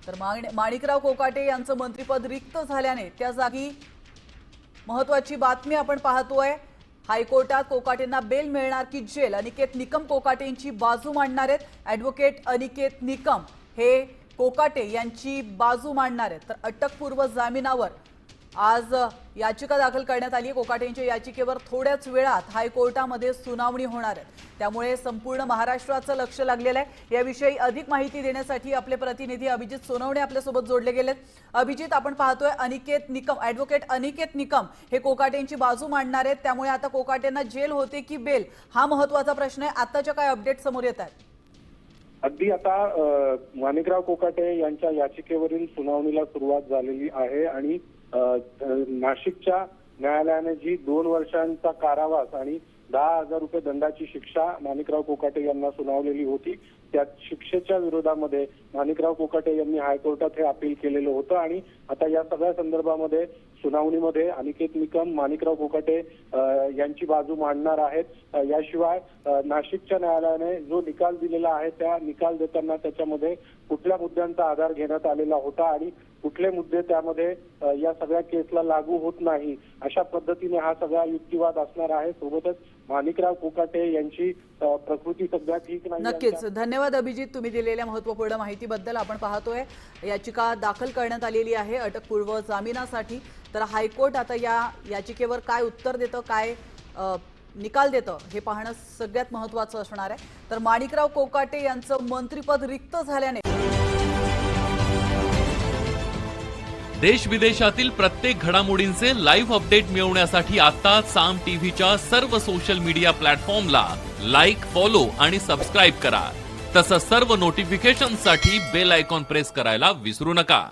तर माणिकराव कोकाटे यांचं मंत्रिपद रिक्त झाल्याने त्या जागी महत्त्वाची बातमी आपण पाहतोय। हायकोर्टात कोकाटेंना बेल मिळणार की जेल? अनिकेत निकम कोकाटेंची बाजू मांडणार आहेत। ॲडव्होकेट अनिकेत निकम हे कोकाटे यांची बाजू मांडणार आहेत। तर अटकपूर्व जामिनावर आज याचिका दाखल करण्यात आली आहे। कोकाटेंच्या याचिकेवर थोड्याच वेळात हायकोर्टामध्ये सुनावणी होणार आहे। त्यामुळे संपूर्ण महाराष्ट्राचं लक्ष लागलेलं आहे। याविषयी अधिक माहिती देण्यासाठी आपले प्रतिनिधी अभिजित सोनवणे आपल्यासोबत जोडले गेलेत। अभिजित, आपण पाहतोय अनिकेत निकम, ॲडव्होकेट अनिकेत निकम हे कोकाटेंची बाजू मांडणार आहेत। त्यामुळे आता कोकाटेंना जेल होते की बेल, हा महत्त्वाचा प्रश्न आहे। आताच्या काय अपडेट समोर येत आहेत? अगदी आता माणिकराव कोकाटे यांच्या याचिकेवरील सुनावणीला सुरुवात झालेली आहे आणि नाशिकच्या न्यायालयाने जी 2 वर्षांचा कारावास आणि 10,000 रुपये दंडाची शिक्षा माणिकराव कोकाटे यांना सुनावलेली होती, त्या शिक्षेच्या विरोधामध्ये माणिकराव कोकाटे यांनी हायकोर्टात हे अपील केलेलं होतं आणि आता या सगळ्या संदर्भामध्ये सुनावणीमध्ये अनिकेत निकम माणिकराव कोकाटे यांची बाजू मांडणार आहेत। याशिवाय नाशिकच्या न्यायालयाने जो निकाल दिलेला आहे त्या निकाल देताना त्याच्यामध्ये कुठल्या मुद्द्यांचा आधार घेण्यात आलेला होता आणि कुठले मुद्दे त्यामध्ये या सगळ्या केसला लागू होत नाही, अशा पद्धतीने हा सगळा युक्तिवाद असणार आहे। सोबतच माणिकराव कोकाटे यांची प्रकृती सध्या ठीक नाही। नक्कीच, धन्यवाद अभिजित, तुम्ही दिलेल्या महत्त्वपूर्ण माहितीबद्दल। आपण पाहतोय याचिका दाखल करण्यात आलेली आहे अटकपूर्व जामिनासाठी। तर हायकोर्ट आता या याचिकेवर काय उत्तर देतं, काय निकाल देतं हे पाहणं सगळ्यात महत्त्वाचं असणार आहे। तर माणिकराव कोकाटे यांचं मंत्रिपद रिक्त झाल्याने देश विदेशातील प्रत्येक घडामोडींचे लाईव्ह अपडेट मिळवण्यासाठी आता साम टीव्हीच्या सर्व सोशल मीडिया प्लॅटफॉर्मला लाईक, फॉलो आणि सबस्क्राईब करा। तसंच सर्व नोटिफिकेशनसाठी बेल आयकॉन प्रेस करायला विसरू नका।